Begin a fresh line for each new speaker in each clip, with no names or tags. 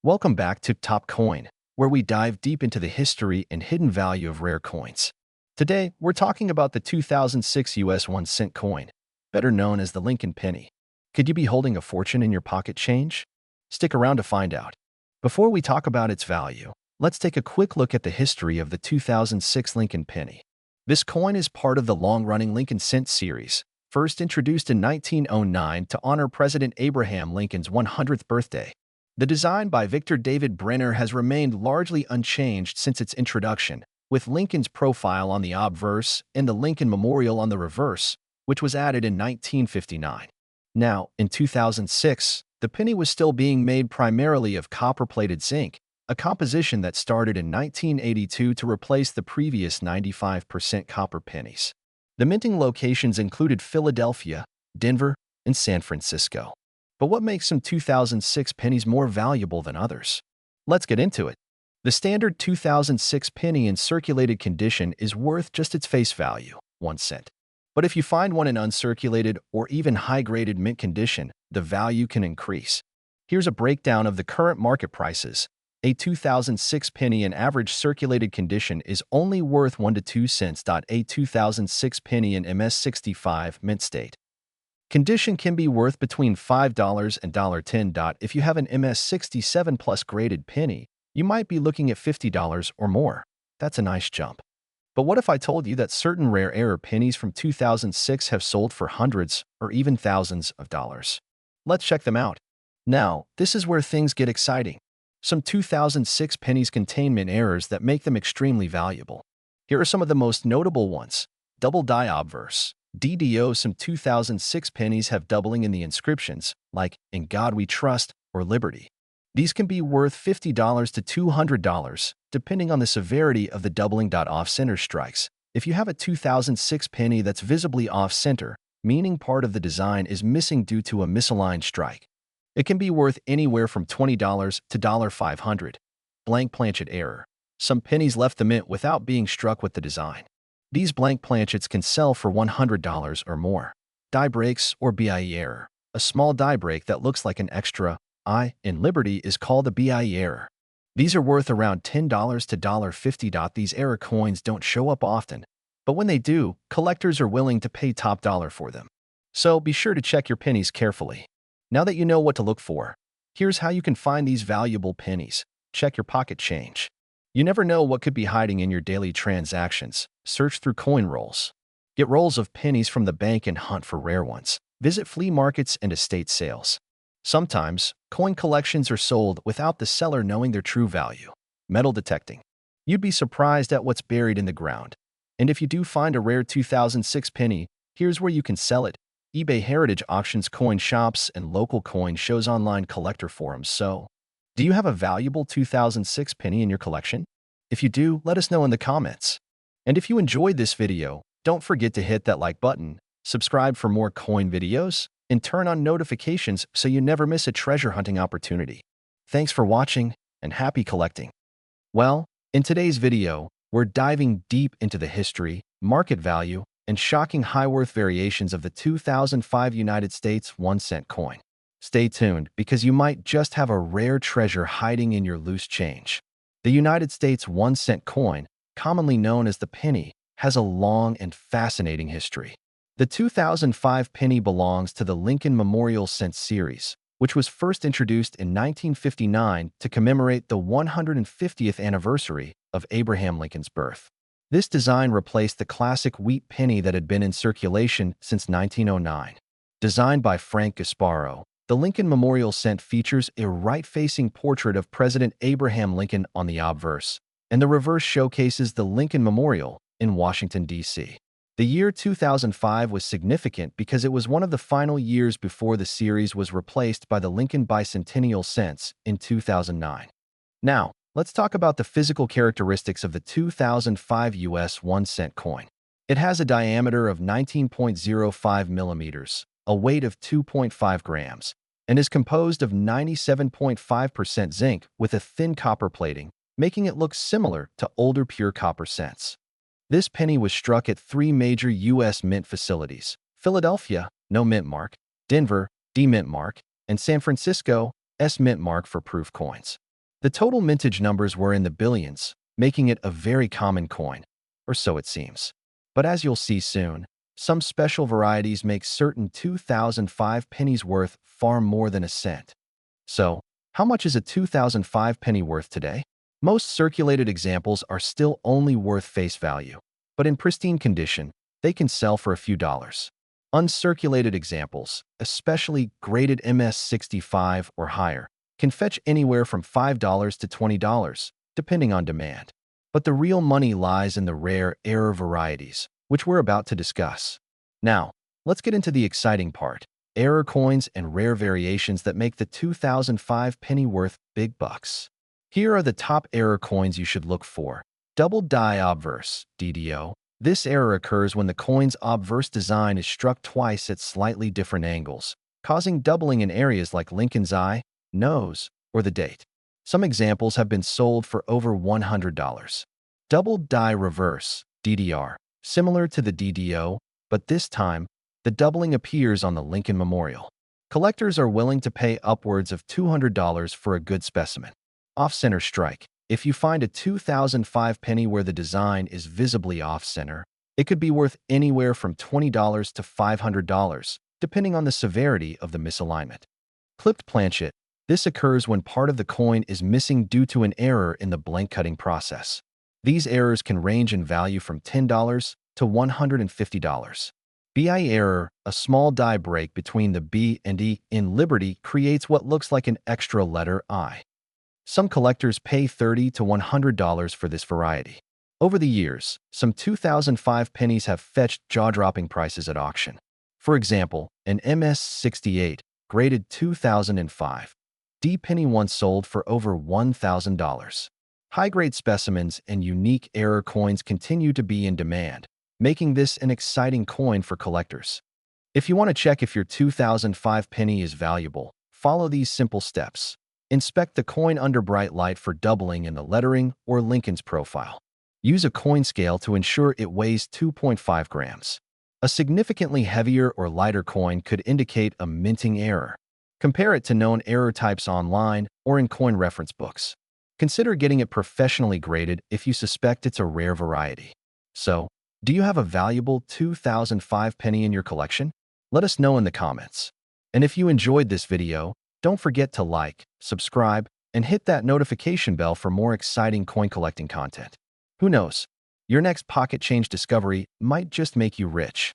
Welcome back to Top Coin, where we dive deep into the history and hidden value of rare coins. Today, we're talking about the 2006 US 1-cent coin, better known as the Lincoln penny. Could you be holding a fortune in your pocket change? Stick around to find out. Before we talk about its value, let's take a quick look at the history of the 2006 Lincoln penny. This coin is part of the long-running Lincoln cent series, first introduced in 1909 to honor President Abraham Lincoln's 100th birthday. The design by Victor David Brenner has remained largely unchanged since its introduction, with Lincoln's profile on the obverse and the Lincoln Memorial on the reverse, which was added in 1959. Now, in 2006, the penny was still being made primarily of copper-plated zinc, a composition that started in 1982 to replace the previous 95% copper pennies. The minting locations included Philadelphia, Denver, and San Francisco. But what makes some 2006 pennies more valuable than others? Let's get into it. The standard 2006 penny in circulated condition is worth just its face value, 1 cent. But if you find one in uncirculated or even high-graded mint condition, the value can increase. Here's a breakdown of the current market prices. A 2006 penny in average circulated condition is only worth 1 to 2 cents. A 2006 penny in MS65 mint state condition can be worth between $5 and $10. If you have an MS67 plus graded penny, you might be looking at $50 or more. That's a nice jump. But what if I told you that certain rare error pennies from 2006 have sold for hundreds or even thousands of dollars? Let's check them out. Now, this is where things get exciting. Some 2006 pennies contain mint errors that make them extremely valuable. Here are some of the most notable ones. Double die obverse. DDO. Some 2006 pennies have doubling in the inscriptions, like "In God We Trust" or "Liberty." These can be worth $50 to $200, depending on the severity of the doubling. Off-center strikes. If you have a 2006 penny that's visibly off-center, meaning part of the design is missing due to a misaligned strike, it can be worth anywhere from $20 to $500. Blank planchet error. Some pennies left the mint without being struck with the design. These blank planchets can sell for $100 or more. Die breaks or BIE error. A small die break that looks like an extra I in Liberty is called a BIE error. These are worth around $10 to $50. These error coins don't show up often, but when they do, collectors are willing to pay top dollar for them. So be sure to check your pennies carefully. Now that you know what to look for, here's how you can find these valuable pennies. Check your pocket change. You never know what could be hiding in your daily transactions. Search through coin rolls. Get rolls of pennies from the bank and hunt for rare ones. Visit flea markets and estate sales. Sometimes, coin collections are sold without the seller knowing their true value. Metal detecting. You'd be surprised at what's buried in the ground. And if you do find a rare 2006 penny, here's where you can sell it. eBay heritage auctions, coin shops, and local coin shows, online collector forums. So, do you have a valuable 2006 penny in your collection? If you do, let us know in the comments. And if you enjoyed this video, don't forget to hit that like button, subscribe for more coin videos, and turn on notifications so you never miss a treasure hunting opportunity. Thanks for watching, and happy collecting. Well, in today's video, we're diving deep into the history, market value, and shocking high-worth variations of the 2005 United States 1-cent coin. Stay tuned, because you might just have a rare treasure hiding in your loose change. The United States 1-cent coin, commonly known as the penny, has a long and fascinating history. The 2005 penny belongs to the Lincoln Memorial Cent series, which was first introduced in 1959 to commemorate the 150th anniversary of Abraham Lincoln's birth. This design replaced the classic wheat penny that had been in circulation since 1909. Designed by Frank Gasparo, the Lincoln Memorial Cent features a right-facing portrait of President Abraham Lincoln on the obverse, and the reverse showcases the Lincoln Memorial in Washington, D.C. The year 2005 was significant because it was one of the final years before the series was replaced by the Lincoln Bicentennial Cents in 2009. Now, let's talk about the physical characteristics of the 2005 US 1-cent coin. It has a diameter of 19.05 millimeters, a weight of 2.5 grams, and is composed of 97.5% zinc with a thin copper plating, making it look similar to older pure copper cents. This penny was struck at 3 major U.S. mint facilities: Philadelphia, no mint mark; Denver, D mint mark; and San Francisco, S mint mark for proof coins. The total mintage numbers were in the billions, making it a very common coin, or so it seems. But as you'll see soon, some special varieties make certain 2005 pennies worth far more than a cent. So, how much is a 2005 penny worth today? Most circulated examples are still only worth face value, but in pristine condition, they can sell for a few dollars. Uncirculated examples, especially graded MS65 or higher, can fetch anywhere from $5 to $20, depending on demand. But the real money lies in the rare error varieties, which we're about to discuss. Now, let's get into the exciting part: error coins and rare variations that make the 2005 penny worth big bucks. Here are the top error coins you should look for. Double die obverse, DDO. This error occurs when the coin's obverse design is struck twice at slightly different angles, causing doubling in areas like Lincoln's eye, nose, or the date. Some examples have been sold for over $100. Double die reverse, DDR. Similar to the DDO, but this time, the doubling appears on the Lincoln Memorial. Collectors are willing to pay upwards of $200 for a good specimen. Off-center strike. If you find a 2005 penny where the design is visibly off-center, it could be worth anywhere from $20 to $500, depending on the severity of the misalignment. Clipped planchet. This occurs when part of the coin is missing due to an error in the blank cutting process. These errors can range in value from $10 to $150. BI error, a small die break between the B and E in Liberty, creates what looks like an extra letter I. Some collectors pay $30 to $100 for this variety. Over the years, some 2005 pennies have fetched jaw-dropping prices at auction. For example, an MS68, graded 2005, D penny once sold for over $1,000. High-grade specimens and unique error coins continue to be in demand, making this an exciting coin for collectors. If you want to check if your 2005 penny is valuable, follow these simple steps. Inspect the coin under bright light for doubling in the lettering or Lincoln's profile. Use a coin scale to ensure it weighs 2.5 grams. A significantly heavier or lighter coin could indicate a minting error. Compare it to known error types online or in coin reference books. Consider getting it professionally graded if you suspect it's a rare variety. So, do you have a valuable 2005 penny in your collection? Let us know in the comments. And if you enjoyed this video, don't forget to like, subscribe, and hit that notification bell for more exciting coin collecting content. Who knows? Your next pocket change discovery might just make you rich.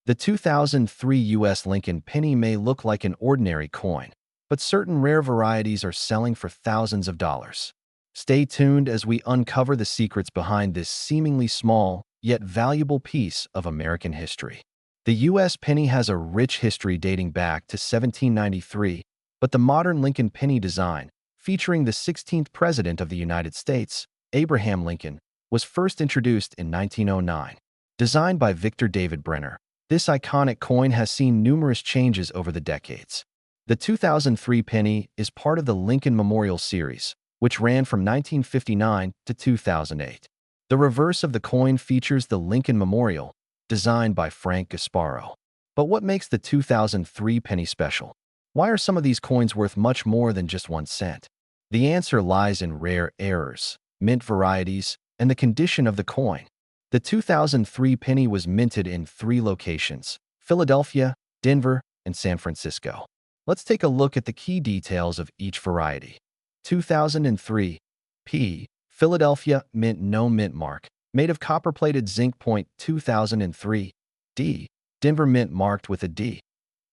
The 2003 U.S. Lincoln penny may look like an ordinary coin, but certain rare varieties are selling for thousands of dollars. Stay tuned as we uncover the secrets behind this seemingly small, yet valuable piece of American history. The U.S. penny has a rich history dating back to 1793, but the modern Lincoln penny design, featuring the 16th President of the United States, Abraham Lincoln, was first introduced in 1909. Designed by Victor David Brenner, this iconic coin has seen numerous changes over the decades. The 2003 penny is part of the Lincoln Memorial series, which ran from 1959 to 2008. The reverse of the coin features the Lincoln Memorial, designed by Frank Gasparo. But what makes the 2003 penny special? Why are some of these coins worth much more than just 1 cent? The answer lies in rare errors, mint varieties, and the condition of the coin. The 2003 penny was minted in 3 locations: Philadelphia, Denver, and San Francisco. Let's take a look at the key details of each variety. 2003 P. Philadelphia mint, no mint mark, made of copper-plated zinc point. 2003 D. Denver mint marked with a D.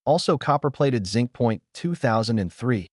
Also copper-plated zinc point. 2003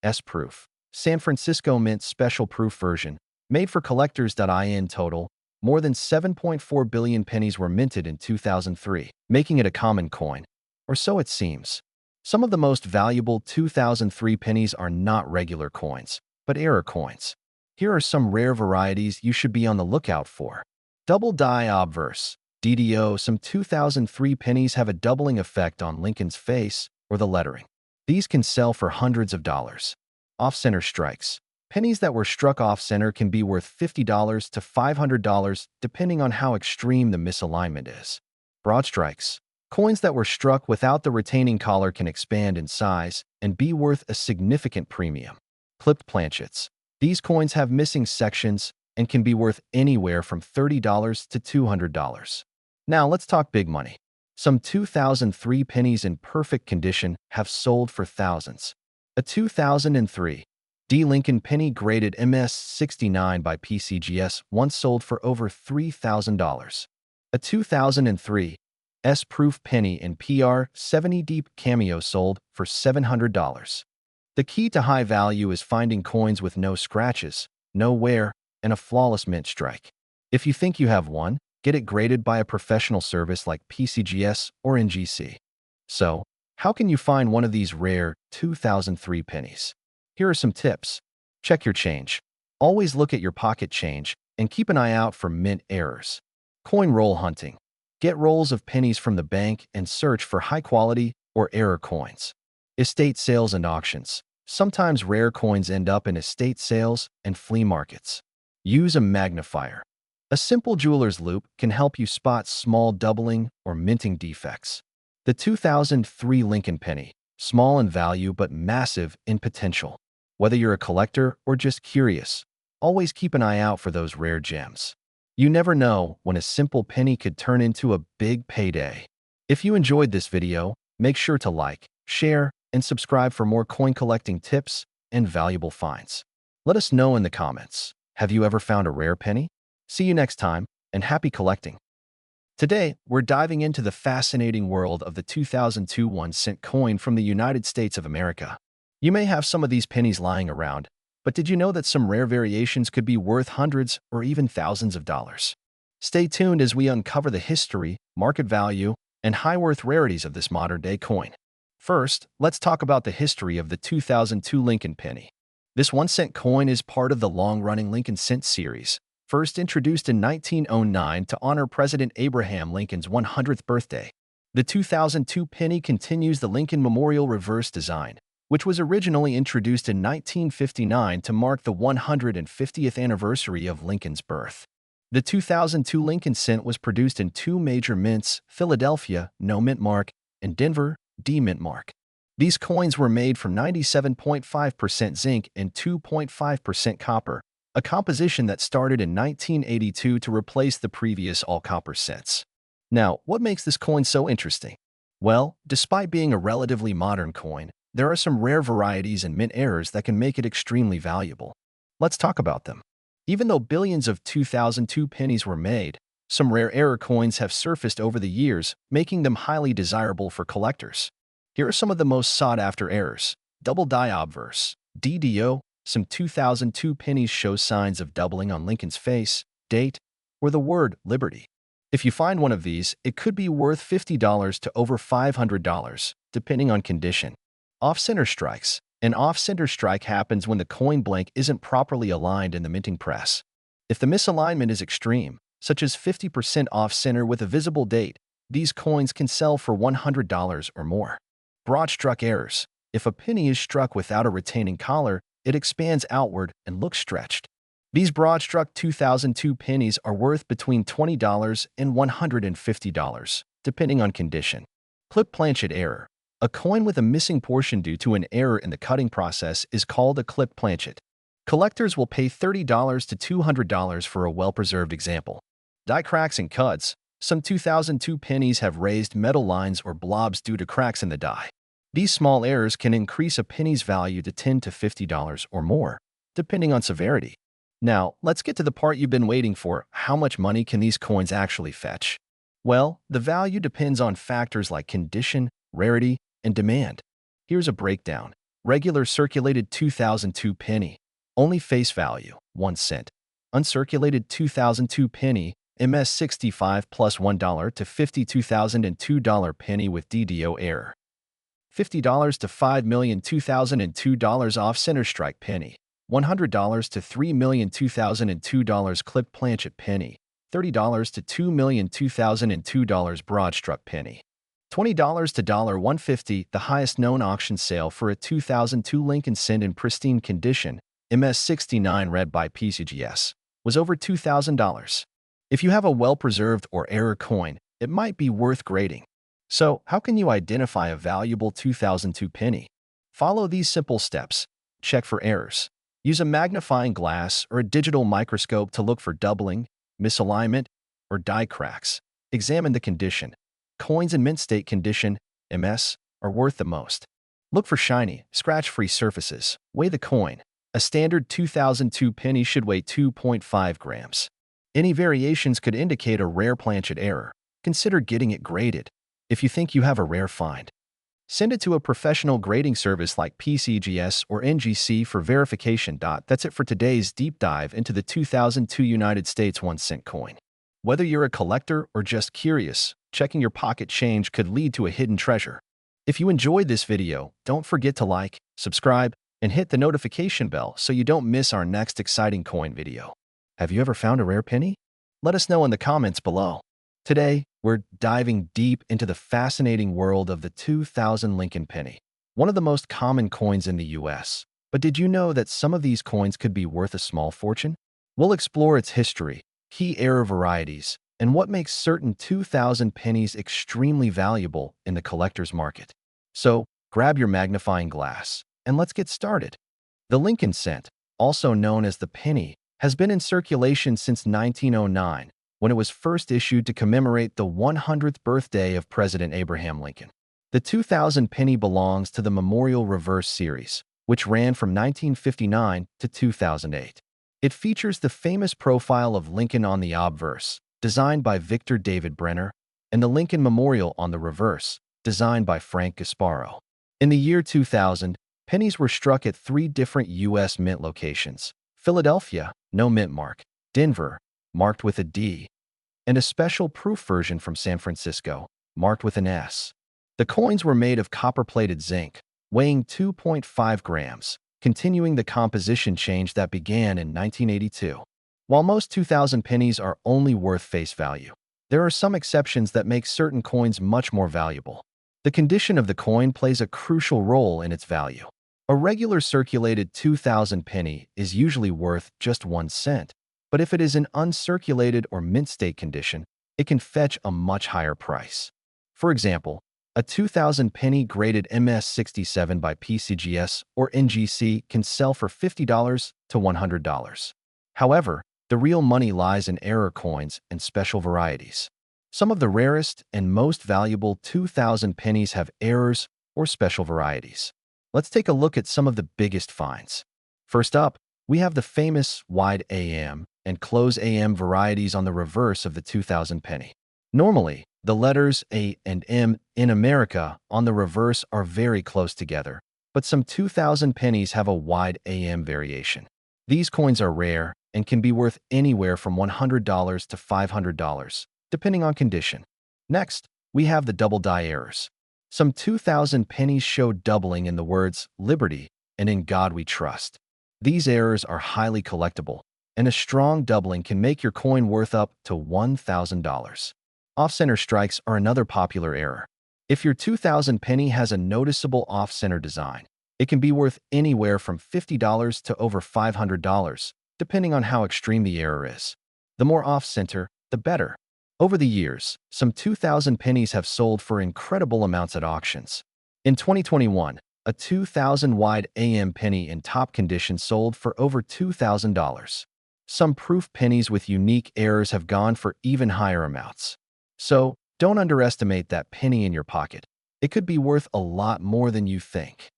S proof. San Francisco mint special proof version, made for collectors. In total, more than 7.4 billion pennies were minted in 2003, making it a common coin, or so it seems. Some of the most valuable 2003 pennies are not regular coins, but error coins. Here are some rare varieties you should be on the lookout for. Double die obverse, DDO. Some 2003 pennies have a doubling effect on Lincoln's face or the lettering. These can sell for hundreds of dollars. Off-center strikes. Pennies that were struck off-center can be worth $50 to $500 depending on how extreme the misalignment is. Broad strikes. Coins that were struck without the retaining collar can expand in size and be worth a significant premium. Clipped planchets. These coins have missing sections and can be worth anywhere from $30 to $200. Now let's talk big money. Some 2003 pennies in perfect condition have sold for thousands. A 2003 D. Lincoln penny graded MS-69 by PCGS once sold for over $3,000. A 2003 S-proof penny in PR-70 Deep Cameo sold for $700. The key to high value is finding coins with no scratches, no wear, and a flawless mint strike. If you think you have one, get it graded by a professional service like PCGS or NGC. So, how can you find one of these rare 2003 pennies? Here are some tips. Check your change. Always look at your pocket change and keep an eye out for mint errors. Coin roll hunting. Get rolls of pennies from the bank and search for high-quality or error coins. Estate sales and auctions. Sometimes rare coins end up in estate sales and flea markets. Use a magnifier. A simple jeweler's loupe can help you spot small doubling or minting defects. The 2003 Lincoln penny. Small in value but massive in potential. Whether you're a collector or just curious, always keep an eye out for those rare gems. You never know when a simple penny could turn into a big payday. If you enjoyed this video, make sure to like, share, and subscribe for more coin collecting tips and valuable finds. Let us know in the comments. Have you ever found a rare penny? See you next time, and happy collecting! Today, we're diving into the fascinating world of the 2002 1-cent coin from the United States of America. You may have some of these pennies lying around, but did you know that some rare variations could be worth hundreds or even thousands of dollars? Stay tuned as we uncover the history, market value, and high-worth rarities of this modern-day coin. First, let's talk about the history of the 2002 Lincoln penny. This 1-cent coin is part of the long-running Lincoln Cent series, first introduced in 1909 to honor President Abraham Lincoln's 100th birthday. The 2002 penny continues the Lincoln Memorial reverse design, which was originally introduced in 1959 to mark the 150th anniversary of Lincoln's birth. The 2002 Lincoln Cent was produced in two major mints, Philadelphia, no mint mark, and Denver, D mint mark. These coins were made from 97.5% zinc and 2.5% copper, a composition that started in 1982 to replace the previous all-copper cents. Now, what makes this coin so interesting? Well, despite being a relatively modern coin, there are some rare varieties and mint errors that can make it extremely valuable. Let's talk about them. Even though billions of 2002 pennies were made, some rare error coins have surfaced over the years, making them highly desirable for collectors. Here are some of the most sought-after errors. Double die obverse, DDO. Some 2002 pennies show signs of doubling on Lincoln's face, date, or the word liberty. If you find one of these, it could be worth $50 to over $500, depending on condition. Off-center strikes. An off-center strike happens when the coin blank isn't properly aligned in the minting press. If the misalignment is extreme, such as 50% off-center with a visible date, these coins can sell for $100 or more. Broad-struck errors. If a penny is struck without a retaining collar, it expands outward and looks stretched. These broad-struck 2002 pennies are worth between $20 and $150, depending on condition. Clip planchet error. A coin with a missing portion due to an error in the cutting process is called a clip planchet. Collectors will pay $30 to $200 for a well-preserved example. Die cracks and cuts. Some 2002 pennies have raised metal lines or blobs due to cracks in the die. These small errors can increase a penny's value to $10 to $50 or more, depending on severity. Now, let's get to the part you've been waiting for. How much money can these coins actually fetch? Well, the value depends on factors like condition, rarity, and demand. Here's a breakdown. Regular circulated 2002 penny, only face value, 1 cent. Uncirculated 2002 penny, MS-65 plus $1 to $52,002 penny with DDO error. $50 to $5,002,002 off-center strike penny, $100 to $3,002,002 clip planchet penny, $30 to $2,002,002 broad-struck penny, $20 to $150. The highest known auction sale for a 2002 Lincoln Cent in pristine condition, MS-69 read by PCGS, was over $2,000. If you have a well-preserved or error coin, it might be worth grading. So, how can you identify a valuable 2002 penny? Follow these simple steps. Check for errors. Use a magnifying glass or a digital microscope to look for doubling, misalignment, or die cracks. Examine the condition. Coins in mint state condition, MS, are worth the most. Look for shiny, scratch-free surfaces. Weigh the coin. A standard 2002 penny should weigh 2.5 grams. Any variations could indicate a rare planchet error. Consider getting it graded. If you think you have a rare find, send it to a professional grading service like PCGS or NGC for verification. That's it for today's deep dive into the 2002 United States 1-cent coin. Whether you're a collector or just curious, checking your pocket change could lead to a hidden treasure. If you enjoyed this video, don't forget to like, subscribe, and hit the notification bell so you don't miss our next exciting coin video. Have you ever found a rare penny? Let us know in the comments below. Today, we're diving deep into the fascinating world of the 2000 Lincoln penny, one of the most common coins in the US. But did you know that some of these coins could be worth a small fortune? We'll explore its history, key era varieties, and what makes certain 2000 pennies extremely valuable in the collector's market. So, grab your magnifying glass, and let's get started. The Lincoln cent, also known as the penny, has been in circulation since 1909, when it was first issued to commemorate the 100th birthday of President Abraham Lincoln. The 2000 penny belongs to the Memorial Reverse series, which ran from 1959 to 2008. It features the famous profile of Lincoln on the obverse, designed by Victor David Brenner, and the Lincoln Memorial on the reverse, designed by Frank Gasparo. In the year 2000, pennies were struck at 3 different U.S. mint locations: Philadelphia, no mint mark; Denver, marked with a D; and a special proof version from San Francisco, marked with an S. The coins were made of copper-plated zinc, weighing 2.5 grams, continuing the composition change that began in 1982. While most 2000 pennies are only worth face value, there are some exceptions that make certain coins much more valuable. The condition of the coin plays a crucial role in its value. A regular circulated 2000 penny is usually worth just 1 cent, but if it is in uncirculated or mint state condition, it can fetch a much higher price. For example, a 2000 penny graded MS67 by PCGS or NGC can sell for $50 to $100. However, the real money lies in error coins and special varieties. Some of the rarest and most valuable 2000 pennies have errors or special varieties. Let's take a look at some of the biggest finds. First up, we have the famous wide AM and close AM varieties on the reverse of the 2000 penny. Normally, the letters A and M in America on the reverse are very close together, but some 2000 pennies have a wide AM variation. These coins are rare and can be worth anywhere from $100 to $500, depending on condition. Next, we have the double die errors. Some 2000 pennies show doubling in the words Liberty and In God We Trust. These errors are highly collectible, and a strong doubling can make your coin worth up to $1,000. Off-center strikes are another popular error. If your 2000 penny has a noticeable off-center design, it can be worth anywhere from $50 to over $500, depending on how extreme the error is. The more off-center, the better. Over the years, some 2000 pennies have sold for incredible amounts at auctions. In 2021, a 2000 wide AM penny in top condition sold for over $2,000. Some proof pennies with unique errors have gone for even higher amounts. So, don't underestimate that penny in your pocket. It could be worth a lot more than you think.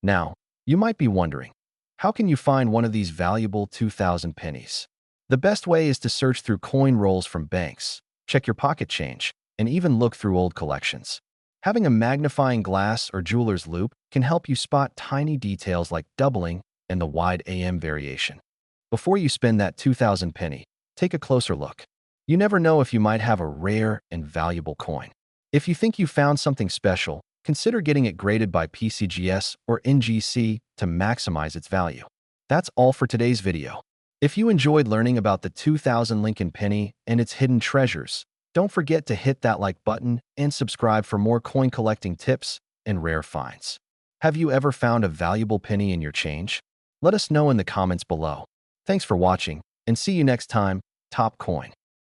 Now, you might be wondering, how can you find one of these valuable 2000 pennies? The best way is to search through coin rolls from banks, check your pocket change, and even look through old collections. Having a magnifying glass or jeweler's loupe can help you spot tiny details like doubling and the wide AM variation. Before you spend that 2000 penny, take a closer look. You never know if you might have a rare and valuable coin. If you think you found something special, consider getting it graded by PCGS or NGC to maximize its value. That's all for today's video. If you enjoyed learning about the 2000 Lincoln penny and its hidden treasures, don't forget to hit that like button and subscribe for more coin collecting tips and rare finds. Have you ever found a valuable penny in your change? Let us know in the comments below. Thanks for watching, and see you next time, Top Coin.